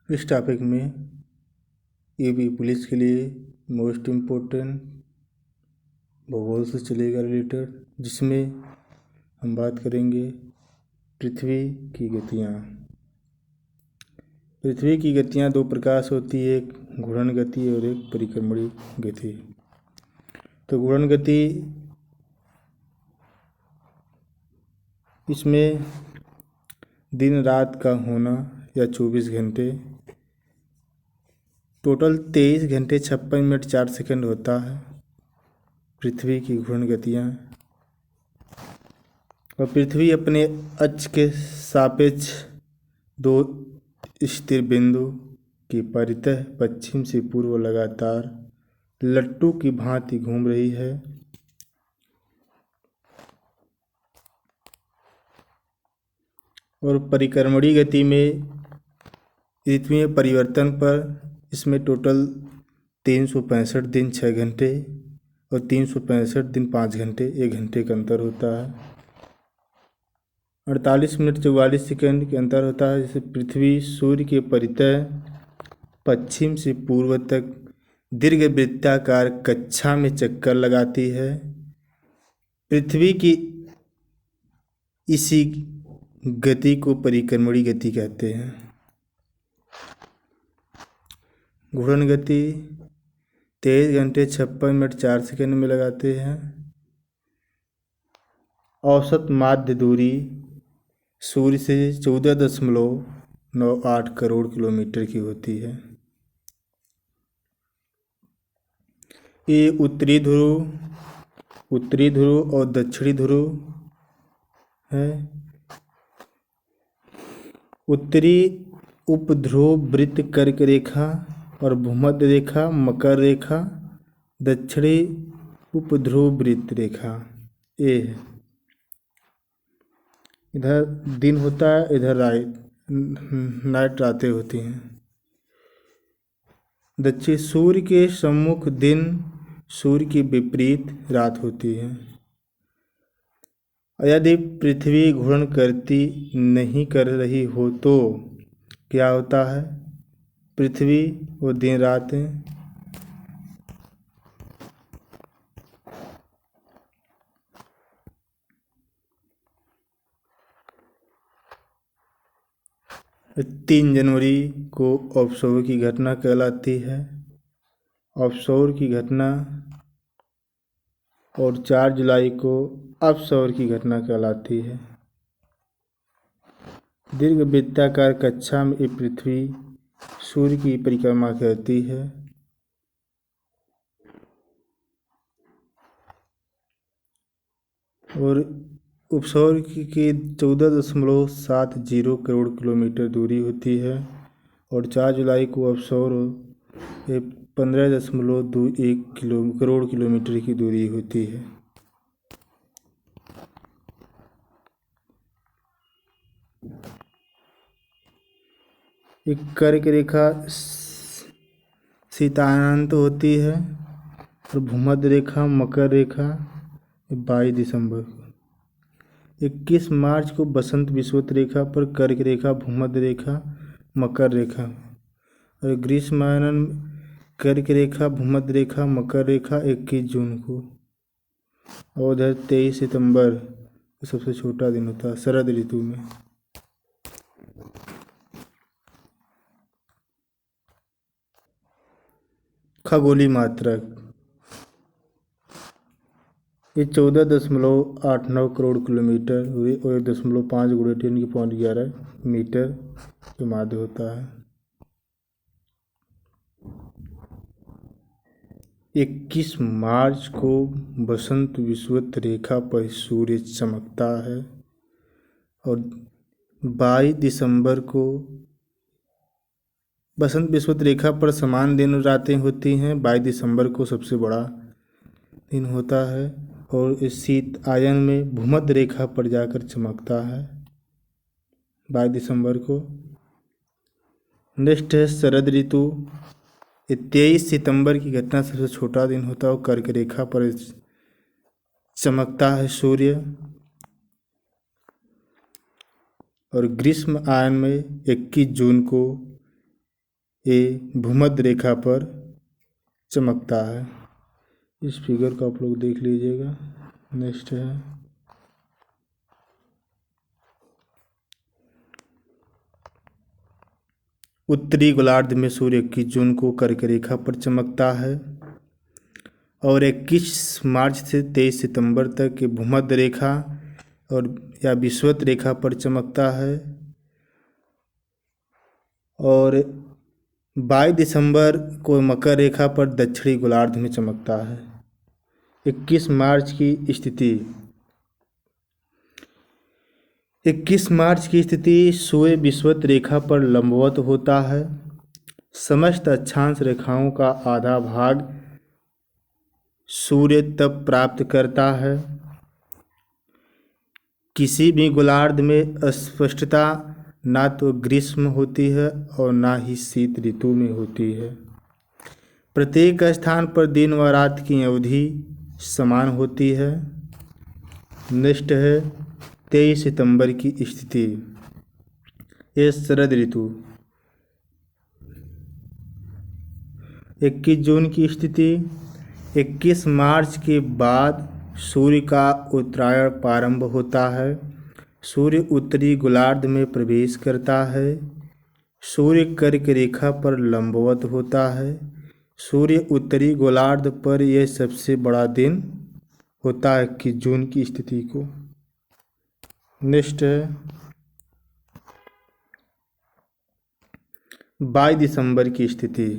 इस टॉपिक में UP police के लिए मोस्ट इम्पोर्टेंट भूगोल से चलेगा रिलेटेड, जिसमें हम बात करेंगे पृथ्वी की गतियाँ। पृथ्वी की गतियाँ दो प्रकार से होती है, एक घूर्णन गति और एक परिक्रमणी गति। तो घूर्णन गति, इसमें दिन रात का होना या 24 घंटे, टोटल 23 घंटे 56 मिनट 4 सेकंड होता है पृथ्वी की घूर्णन गतियाँ। और पृथ्वी अपने अक्ष के सापेक्ष दो स्थिर बिंदु की परितः पश्चिम से पूर्व लगातार लट्टू की भांति घूम रही है। और परिक्रमणी गति में ऋतुओं में परिवर्तन पर इसमें टोटल 365 दिन 6 घंटे और 365 दिन 5 घंटे 1 घंटे का अंतर होता है। 48 मिनट 44 सेकंड के अंतर होता है। जैसे पृथ्वी सूर्य के परितः पश्चिम से पूर्व तक दीर्घ वृत्ताकार कक्षा में चक्कर लगाती है। पृथ्वी की इसी गति को परिक्रमणी गति कहते हैं। घूर्णन गति 23 घंटे 56 मिनट 4 सेकंड में लगाते हैं। औसत माध्य दूरी सूर्य से 14.98 करोड़ किलोमीटर की होती है। ये उत्तरी ध्रुव और दक्षिणी ध्रुव है। उत्तरी उपध्रुव वृत्त कर्क रेखा और भूमध्य रेखा मकर रेखा, दक्षिणी उपध्रुव वृत्त रेखा ये है। इधर दिन होता है, इधर नाइट रातें होती हैं। दक्षिण सूर्य के सम्मुख दिन, सूर्य के विपरीत रात होती है। यदि पृथ्वी घूर्णन करती नहीं कर रही हो तो क्या होता है? पृथ्वी वो दिन रात है। तीन जनवरी को ऑफशोर की घटना कहलाती है। ऑफशोर की घटना और 4 जुलाई को ऑफशोर की घटना कहलाती है। दीर्घ वृत्ताकार कक्षा में पृथ्वी सूर्य की परिक्रमा करती है। और उपसौर की 14.70 करोड़ किलोमीटर दूरी होती है। और 4 जुलाई को ऑफशोर 15.21 करोड़ किलोमीटर की दूरी होती है। एक कर्क रेखा शीतानंत होती है और भूमध्य रेखा मकर रेखा 22 दिसंबर को। 21 मार्च को बसंत विषुवत रेखा पर कर्क रेखा भूमध्य रेखा मकर रेखा। और ग्रीष्मायन कर्क रेखा भूमध्य रेखा मकर रेखा 21 जून को। और उधर 23 सितंबर सबसे छोटा दिन होता है शरद ऋतु में। खगोलीय मात्रक ये 14.89 करोड़ किलोमीटर और 1.5 गुणे 10⁻11 मीटर के माध्य होता है। 21 मार्च को बसंत विषुवत रेखा पर सूर्य चमकता है। और 22 दिसंबर को बसंत विषुवत रेखा पर समान दिन रातें होती हैं। 22 दिसंबर को सबसे बड़ा दिन होता है और इस शीत आयन में भूमध्य रेखा पर जाकर चमकता है 22 दिसंबर को। नेक्स्ट है शरद ऋतु। 23 सितंबर की घटना सबसे छोटा दिन होता है और कर्क रेखा पर चमकता है सूर्य। और ग्रीष्म आयन में 21 जून को ये भूमध्य रेखा पर चमकता है। इस फिगर को आप लोग देख लीजिएगा। नेक्स्ट है उत्तरी गोलार्ध में सूर्य 21 जून को कर्क रेखा पर चमकता है और 21 मार्च से 23 सितंबर तक ये भूमध्य रेखा और या विषुवत रेखा पर चमकता है और 22 दिसंबर को मकर रेखा पर दक्षिणी गोलार्ध में चमकता है। 21 मार्च की स्थिति 21 मार्च की स्थिति सूर्य विषुवत रेखा पर लंबवत होता है। समस्त अक्षांश रेखाओं का आधा भाग सूर्य तब प्राप्त करता है। किसी भी गोलार्ध में अस्पष्टता ना तो ग्रीष्म होती है और ना ही शीत ऋतु में होती है। प्रत्येक स्थान पर दिन व रात की अवधि समान होती है। नेक्स्ट है 23 सितंबर की स्थिति। ये शरद ऋतु। 21 जून की स्थिति 21 मार्च के बाद सूर्य का उत्तरायण प्रारंभ होता है। सूर्य उत्तरी गोलार्ध में प्रवेश करता है। सूर्य कर्क रेखा पर लंबवत होता है। सूर्य उत्तरी गोलार्ध पर यह सबसे बड़ा दिन होता है 21 जून की स्थिति को। नेक्स्ट है 22 दिसंबर की स्थिति।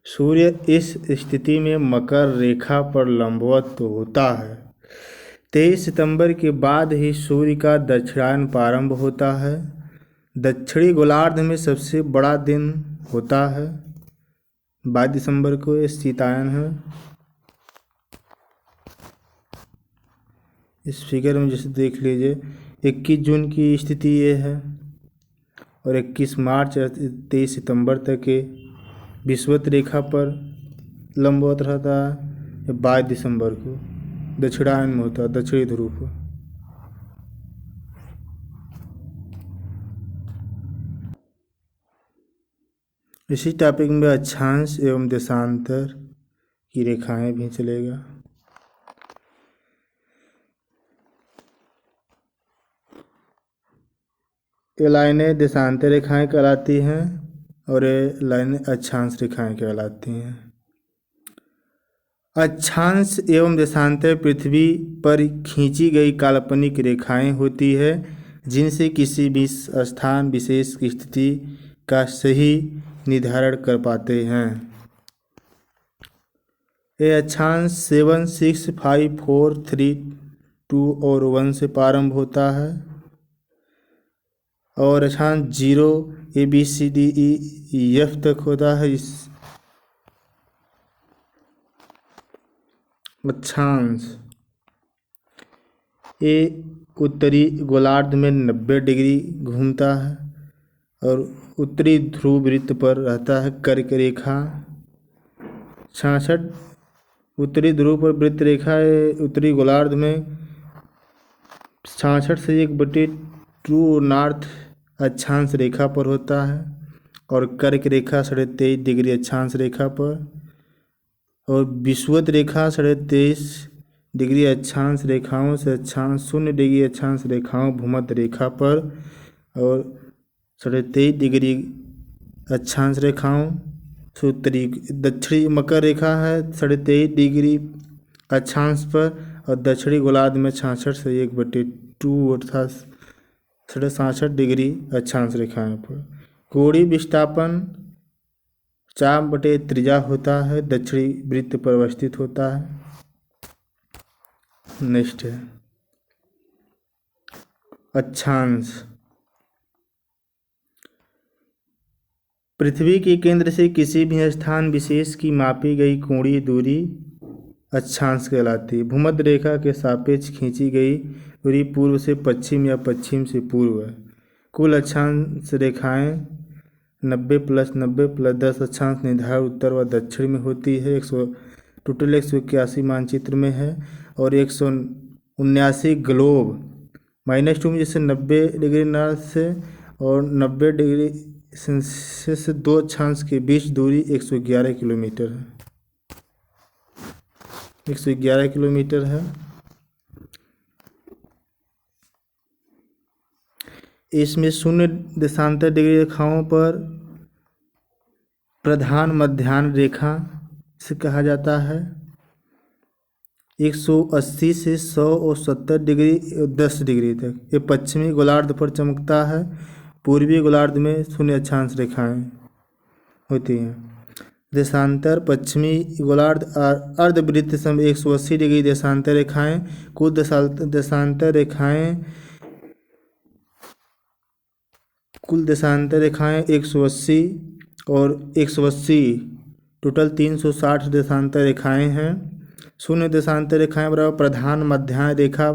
सूर्य इस स्थिति में मकर रेखा पर लंबवत तो होता है। 23 सितंबर के बाद ही सूर्य का दक्षिणायन प्रारंभ होता है। दक्षिणी गोलार्ध में सबसे बड़ा दिन होता है 22 दिसंबर को। ये शीतायन है। इस फिगर में जैसे देख लीजिए 21 जून की स्थिति ये है और 21 मार्च 23 सितंबर तक के विषुवत रेखा पर लंबवत रहता है। 22 दिसंबर को दक्षिणायन में होता है, दक्षिणी ध्रुव पर। इसी टॉपिक में अक्षांश एवं देशांतर की रेखाएं भी चलेगा। ये लाइनें देशांतर रेखाएं कहलाती हैं और ये लाइनें अक्षांश रेखाएं कहलाती हैं। अक्षांश एवं देशांतर पृथ्वी पर खींची गई काल्पनिक रेखाएं होती है जिनसे किसी भी स्थान विशेष की स्थिति का सही निर्धारण कर पाते हैं। ये अक्षांश 7, 6, 5, 4, 3, 2 और 1 से प्रारंभ होता है और अक्षांश 0 ABCDE तक होता है। इस अक्षांश ये उत्तरी गोलार्ध में 90 डिग्री घूमता है और उत्तरी ध्रुव वृत्त पर रहता है। कर्क रेखा 66 उत्तरी ध्रुव पर वृत्त रेखा है। उत्तरी गोलार्ध में 66 से 1/2 नॉर्थ अक्षांश रेखा पर होता है और कर्क रेखा 23.5 डिग्री अक्षांश रेखा पर और विषुवत रेखा 23.5 डिग्री अक्षांश रेखाओं से अक्षांश 0 डिग्री अक्षांश रेखाओं भूमध्य रेखा पर और 23.5 डिग्री अक्षांश रेखाओं से उत्तरी दक्षिणी मकर रेखा है 23.5 डिग्री अक्षांश पर और दक्षिणी गोलार्ध में 66 से 1/2 अर्थात 67 डिग्री अक्षांश रेखाएं पर। कोणीय विस्थापन 4/3 होता है। दक्षिणी वृत्त पर अवस्थित होता है। नेक्स्ट है अक्षांश। पृथ्वी के केंद्र से किसी भी स्थान विशेष की मापी गई कोणीय दूरी अक्षांश कहलाती है। भूमध्य रेखा के सापेक्ष खींची गई दूरी पूर्व से पश्चिम या पश्चिम से पूर्व है। कुल अक्षांश रेखाएं 90 + 90 + 10 अक्षांश निर्धारण उत्तर व दक्षिण में होती है। टोटल 181 मानचित्र में है और 179 ग्लोब -2 में जैसे 90 डिग्री नॉर्थ से और 90 डिग्री सेल्सियस से 2 अक्षांश के बीच दूरी 111 किलोमीटर है। 111 किलोमीटर है। इसमें शून्य देशांतर डिग्री रेखाओं पर प्रधान मध्याह्न रेखा से कहा जाता है। 180 से 100 और 70 डिग्री 10 डिग्री तक ये पश्चिमी गोलार्ध पर चमकता है। पूर्वी गोलार्ध में शून्य अक्षांश रेखाएं होती हैं। देशांतर पश्चिमी गोलार्ध और अर्धवृत्त समय 180 डिग्री देशांतर रेखाएं। कुल देशांतर रेखाएं 180 और 180 टोटल 360 देशांतर रेखाएं हैं। शून्य देशांतर रेखाएं बराबर प्रधान मध्याह्न रेखा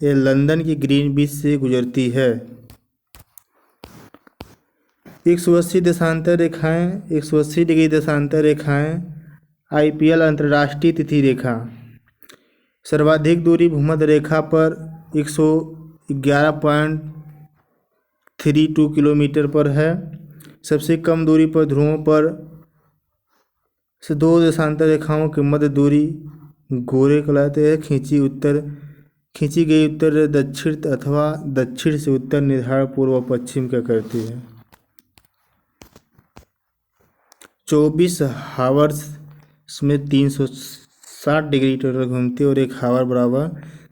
ये लंदन की ग्रीनविच से गुजरती है। 180 देशांतर रेखाएं 180 डिग्री देशांतर रेखाएं आईपीएल अंतर्राष्ट्रीय तिथि रेखा। सर्वाधिक दूरी भूमध्य रेखा पर 111.32 किलोमीटर पर है। सबसे कम दूरी पर ध्रुवों पर से 2 देशांतर रेखाओं की मध्य दूरी गोरे कहलाते हैं। खींची गई उत्तर दक्षिण अथवा दक्षिण से उत्तर निर्धारण पूर्व पश्चिम का करती है। 24 हावर्स में 360 डिग्री टोटल घूमती है और एक हावर बराबर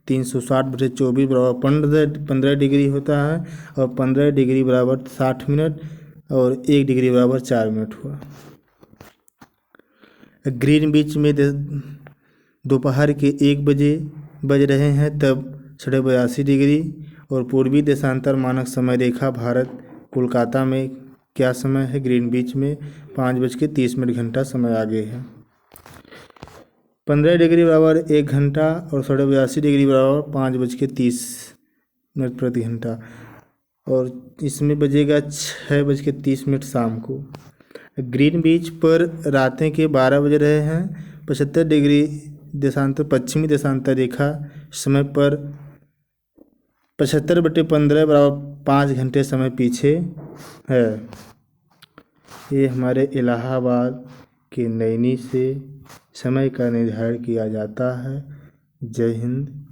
360/24 बराबर 15 डिग्री होता है और 15 डिग्री बराबर 60 मिनट और 1 डिग्री बराबर 4 मिनट हुआ। ग्रीनविच में दोपहर के 1 बजे बज रहे हैं तब 82 डिग्री और पूर्वी देशांतर मानक समय रेखा भारत कोलकाता में क्या समय है? ग्रीनविच में 5:30 घंटा समय आगे है। 15 डिग्री बराबर 1 घंटा और 82 डिग्री बराबर 5:30 प्रति घंटा और इसमें बजेगा 6:30 शाम को। ग्रीनविच पर रातें के 12 बज रहे हैं। 75 डिग्री देशांतर पश्चिमी देशांतर रेखा समय पर 75/15 बराबर 5 घंटे समय पीछे है। ये हमारे इलाहाबाद के नैनी से समय का निर्धारण किया जाता है। जय हिंद।